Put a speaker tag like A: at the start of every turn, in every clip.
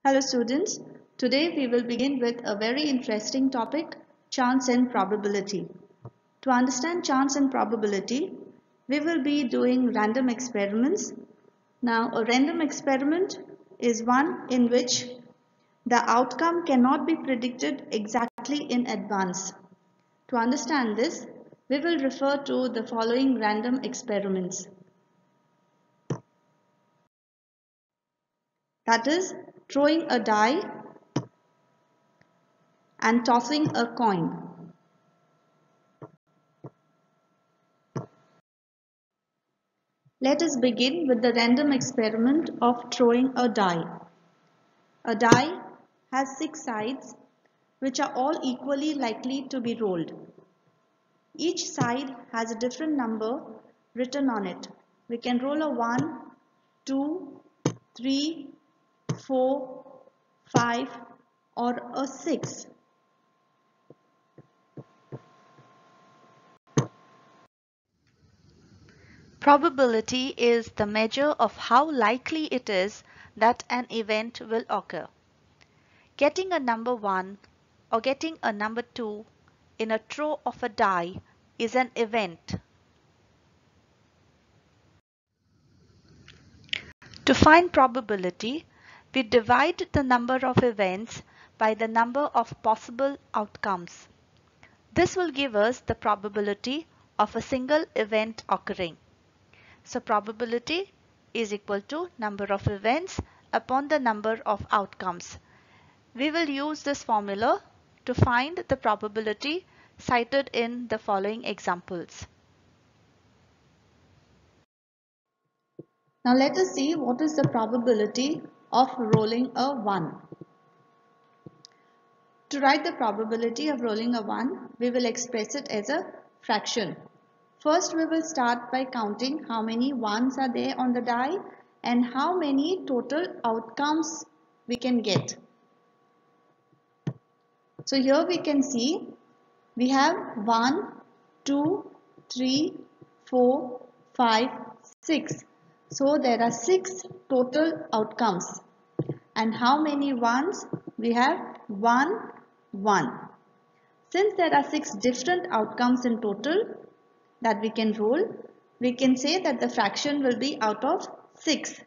A: Hello students, today we will begin with a very interesting topic, chance and probability. To understand chance and probability, we will be doing random experiments. Now a random experiment is one in which the outcome cannot be predicted exactly in advance. To understand this, we will refer to the following random experiments. That is, throwing a die and tossing a coin. Let us begin with the random experiment of throwing a die. A die has 6 sides which are all equally likely to be rolled. Each side has a different number written on it. We can roll a 1, 2, 3, 4, 5 or a 6.
B: Probability is the measure of how likely it is that an event will occur. Getting a number 1 or getting a number 2 in a throw of a die is an event. To find probability, we divide the number of events by the number of possible outcomes. This will give us the probability of a single event occurring. So probability is equal to number of events upon the number of outcomes. We will use this formula to find the probability cited in the following examples.
A: Now let us see what is the probability of rolling a 1. To write the probability of rolling a 1, we will express it as a fraction. First, we will start by counting how many 1s are there on the die and how many total outcomes we can get. So here we can see we have 1, 2, 3, 4, 5, 6. So there are 6 total outcomes. And how many 1s? We have 1, 1. Since there are 6 different outcomes in total that we can roll, we can say that the fraction will be out of 6.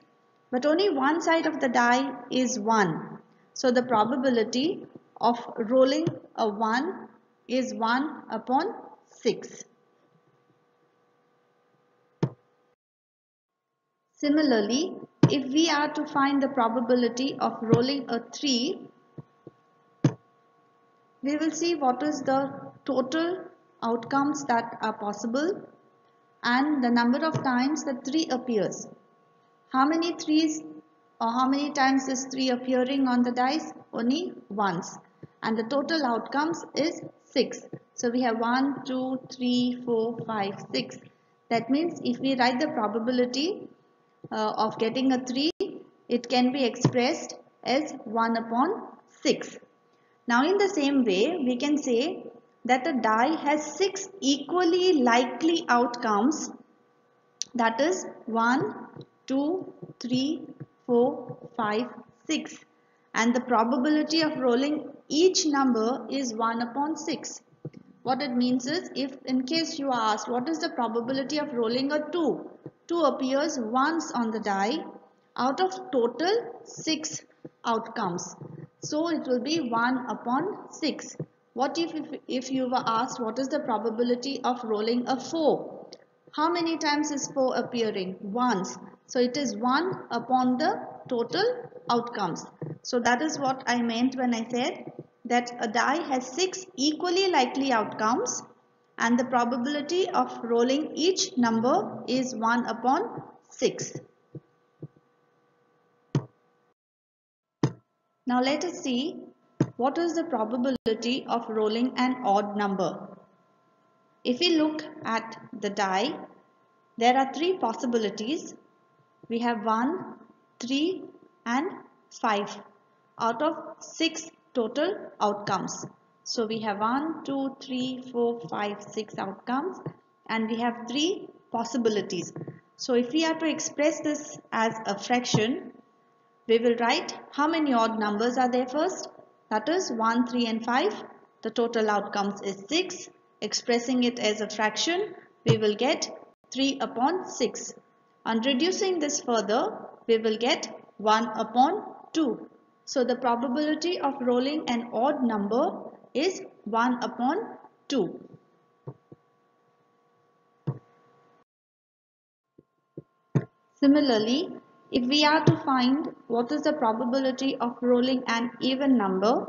A: But only one side of the die is 1. So the probability of rolling a 1 is 1 upon 6. Similarly, if we are to find the probability of rolling a 3, we will see what is the total outcomes that are possible and the number of times the 3 appears. How many 3s or how many times is 3 appearing on the dice? Only once. And the total outcomes is 6. So we have 1, 2, 3, 4, 5, 6. That means if we write the probability of getting a 3, it can be expressed as 1 upon 6. Now in the same way, we can say that a die has 6 equally likely outcomes, that is 1, 2, 3, 4, 5, 6, and the probability of rolling each number is 1 upon 6. What it means is, if in case you are asked what is the probability of rolling a 2, 2 appears once on the die out of total 6 outcomes. So it will be 1 upon 6. What if you were asked what is the probability of rolling a 4? How many times is 4 appearing? Once. So it is 1 upon the total outcomes. So that is what I meant when I said that a die has 6 equally likely outcomes and the probability of rolling each number is 1 upon 6. Now let us see what is the probability of rolling an odd number. If we look at the die, there are 3 possibilities. We have 1, 3 and 5 out of 6 total outcomes. So we have 1, 2, 3, 4, 5, 6 outcomes and we have 3 possibilities. So if we are to express this as a fraction, We will write how many odd numbers are there first. That is 1, 3 and 5. The total outcomes is 6. Expressing it as a fraction, we will get 3 upon 6. On reducing this further, we will get 1 upon 2. So the probability of rolling an odd number is 1 upon 2. Similarly, if we are to find what is the probability of rolling an even number,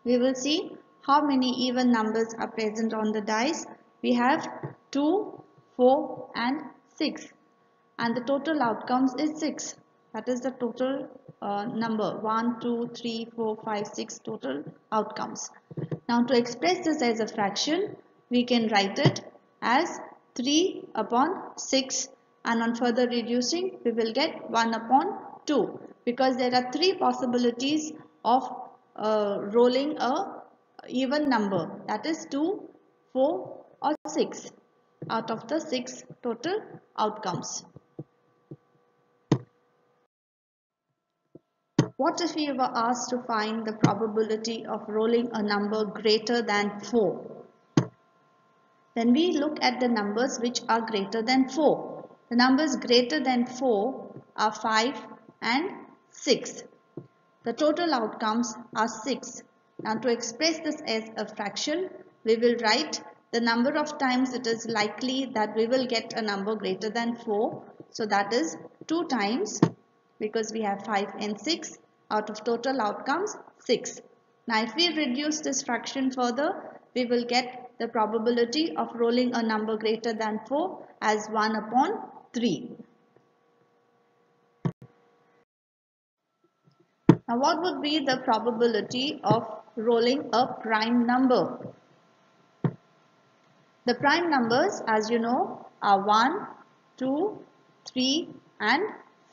A: we will see how many even numbers are present on the dice. We have 2, 4 and 6, and the total outcomes is 6. That is the total number 1, 2, 3, 4, 5, 6 total outcomes. Now to express this as a fraction, we can write it as 3 upon 6, and on further reducing we will get 1 upon 2, because there are 3 possibilities of rolling a even number, that is 2, 4 or 6 out of the 6 total outcomes. What if we were asked to find the probability of rolling a number greater than 4? Then we look at the numbers which are greater than 4. The numbers greater than 4 are 5 and 6. The total outcomes are 6. Now to express this as a fraction, we will write the number of times it is likely that we will get a number greater than 4. So that is 2 times, because we have 5 and 6. Out of total outcomes 6. Now if we reduce this fraction further, we will get the probability of rolling a number greater than 4 as 1 upon 3. Now what would be the probability of rolling a prime number? The prime numbers, as you know, are 1, 2, 3 and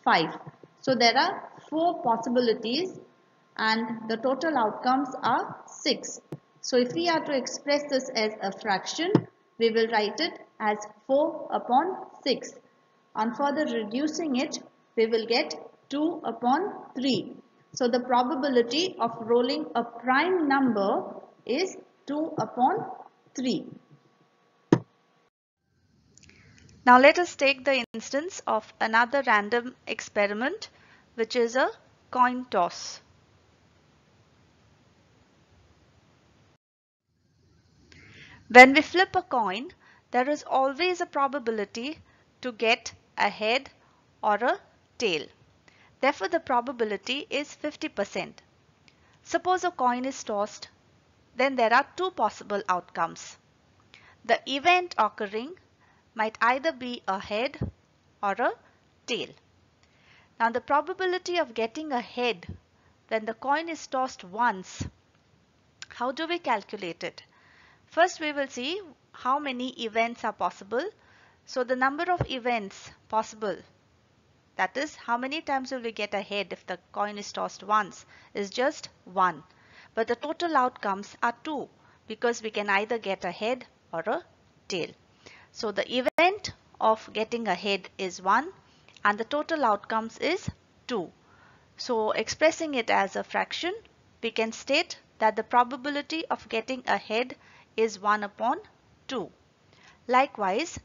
A: 5. So there are 4 possibilities and the total outcomes are 6. So if we are to express this as a fraction, we will write it as 4 upon 6. On further reducing it, we will get 2 upon 3. So the probability of rolling a prime number is 2 upon 3.
B: Now let us take the instance of another random experiment, which is a coin toss. When we flip a coin, there is always a probability to get a head or a tail. Therefore, the probability is 50%. Suppose a coin is tossed, then there are 2 possible outcomes. The event occurring might either be a head or a tail. Now the probability of getting a head when the coin is tossed once, how do we calculate it? First we will see how many events are possible. So the number of events possible, that is how many times will we get a head if the coin is tossed once, is just 1. But the total outcomes are 2, because we can either get a head or a tail. So the event of getting a head is 1 and the total outcomes is 2. So expressing it as a fraction, we can state that the probability of getting a head is 1 upon 2. Likewise,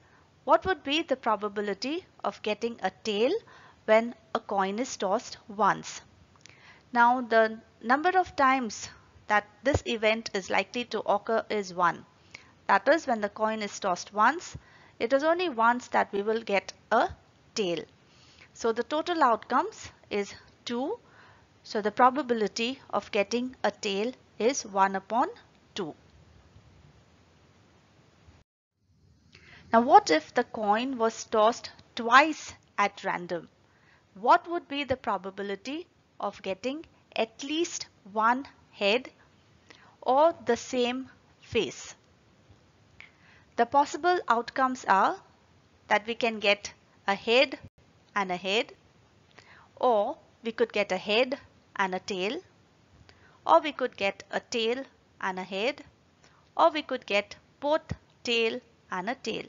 B: what would be the probability of getting a tail when a coin is tossed once? Now the number of times that this event is likely to occur is 1. That is, when the coin is tossed once, it is only once that we will get a tail. So the total outcomes is 2. So the probability of getting a tail is 1 upon 2. Now what if the coin was tossed twice at random? What would be the probability of getting at least one head or the same face? The possible outcomes are that we can get a head and a head, or we could get a head and a tail, or we could get a tail and a head, or we could get both tail and a tail.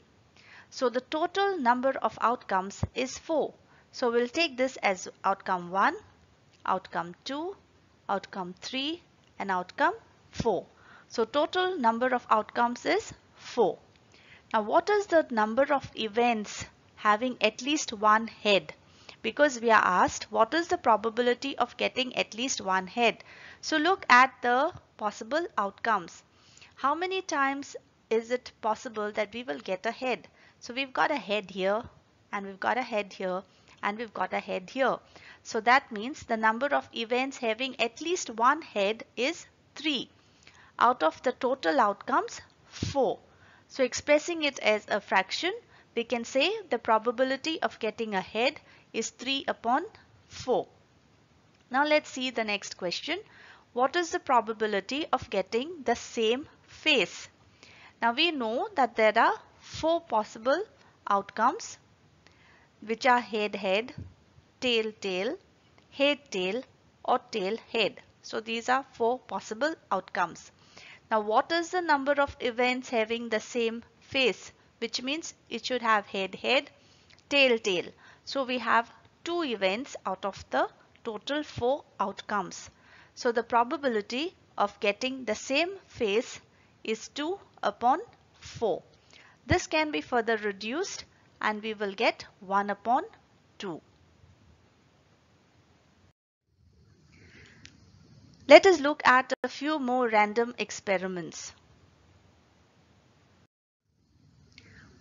B: So the total number of outcomes is 4, So we'll take this as outcome 1, outcome 2, outcome 3 and outcome 4. So total number of outcomes is 4. Now what is the number of events having at least one head? Because we are asked what is the probability of getting at least one head. So look at the possible outcomes. How many times is it possible that we will get a head? So we've got a head here and we've got a head here and we've got a head here. So that means the number of events having at least one head is 3. Out of the total outcomes, 4. So expressing it as a fraction, we can say the probability of getting a head is 3 upon 4. Now let's see the next question. What is the probability of getting the same face? Now we know that there are 4 possible outcomes, which are head head, tail tail, head tail or tail head. So these are 4 possible outcomes. Now what is the number of events having the same face? Which means it should have head head, tail tail. So we have 2 events out of the total 4 outcomes. So the probability of getting the same face is 2 upon 4. This can be further reduced and we will get 1 upon 2. Let us look at a few more random experiments.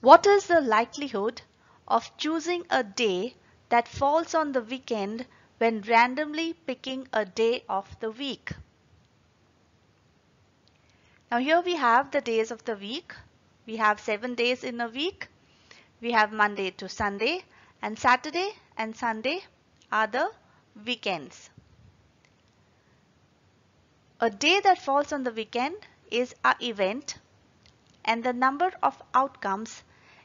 B: What is the likelihood of choosing a day that falls on the weekend when randomly picking a day of the week? Now here we have the days of the week. We have 7 days in a week. We have Monday to Sunday, and Saturday and Sunday are the weekends. A day that falls on the weekend is an event, and the number of outcomes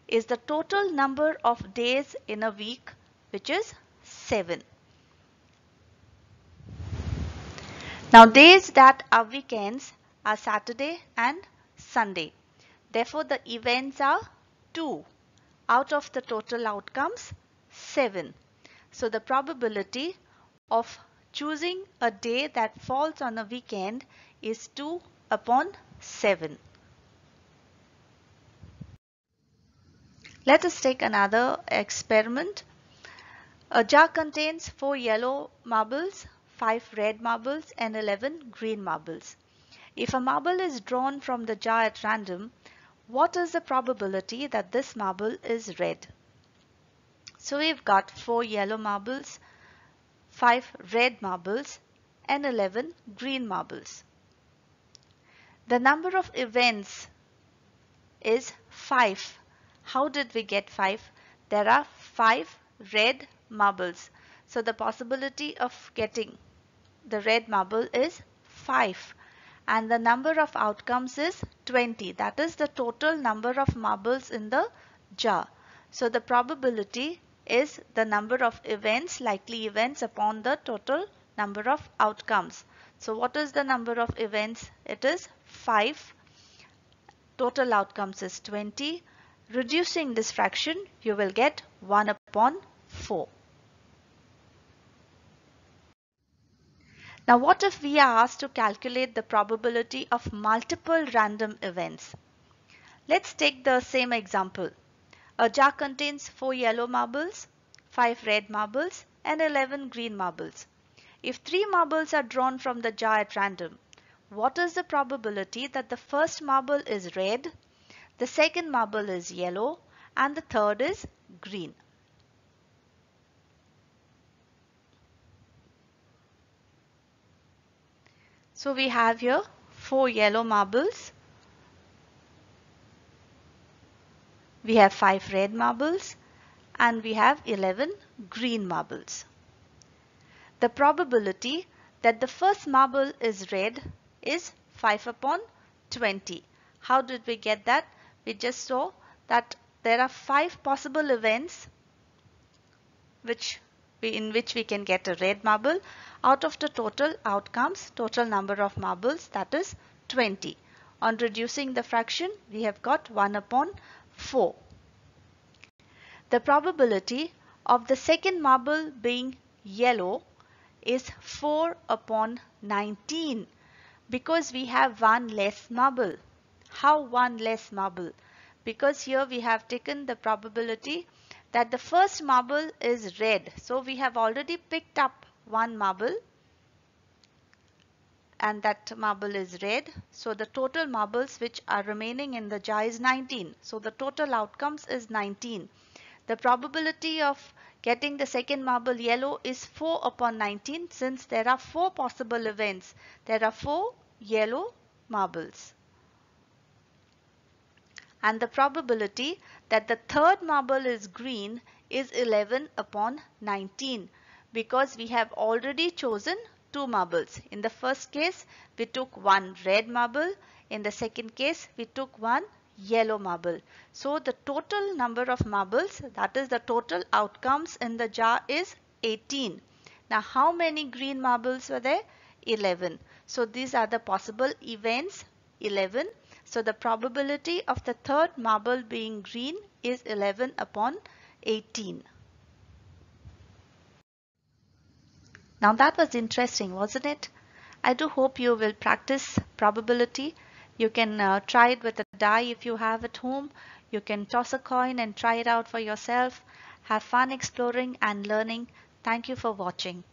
B: is the total number of days in a week, which is 7. Now days that are weekends are Saturday and Sunday. Therefore the events are 2 out of the total outcomes 7. So the probability of choosing a day that falls on a weekend is 2 upon 7. Let us take another experiment. A jar contains 4 yellow marbles, 5 red marbles and 11 green marbles. If a marble is drawn from the jar at random, what is the probability that this marble is red? So we've got 4 yellow marbles, 5 red marbles and 11 green marbles. The number of events is 5. How did we get 5? There are 5 red marbles. So the possibility of getting the red marble is 5. And the number of outcomes is 20. That is the total number of marbles in the jar. So the probability is the number of events, likely events upon the total number of outcomes. So what is the number of events? It is 5. Total outcomes is 20. Reducing this fraction, you will get 1 upon 4. Now what if we are asked to calculate the probability of multiple random events? Let's take the same example. A jar contains 4 yellow marbles, 5 red marbles and 11 green marbles. If 3 marbles are drawn from the jar at random, what is the probability that the first marble is red, the second marble is yellow and the third is green? So we have here 4 yellow marbles, we have 5 red marbles and we have 11 green marbles. The probability that the first marble is red is 5 upon 20. How did we get that? We just saw that there are 5 possible events in which we can get a red marble. Out of the total outcomes, total number of marbles, that is 20. On reducing the fraction, we have got 1 upon 4. The probability of the second marble being yellow is 4 upon 19 because we have one less marble. How one less marble? Because here we have taken the probability that the first marble is red. So we have already picked up one marble and that marble is red. So the total marbles which are remaining in the jar is 19. So the total outcomes is 19. The probability of getting the second marble yellow is 4 upon 19 since there are 4 possible events. There are 4 yellow marbles. And the probability that the third marble is green is 11 upon 19 because we have already chosen 2 marbles. In the first case, we took one red marble. In the second case, we took one yellow marble. So the total number of marbles, that is the total outcomes in the jar, is 18. Now how many green marbles were there? 11. So these are the possible events, 11. So the probability of the third marble being green is 11 upon 18. Now that was interesting, wasn't it? I do hope you will practice probability. You can try it with a die if you have at home. You can toss a coin and try it out for yourself. Have fun exploring and learning. Thank you for watching.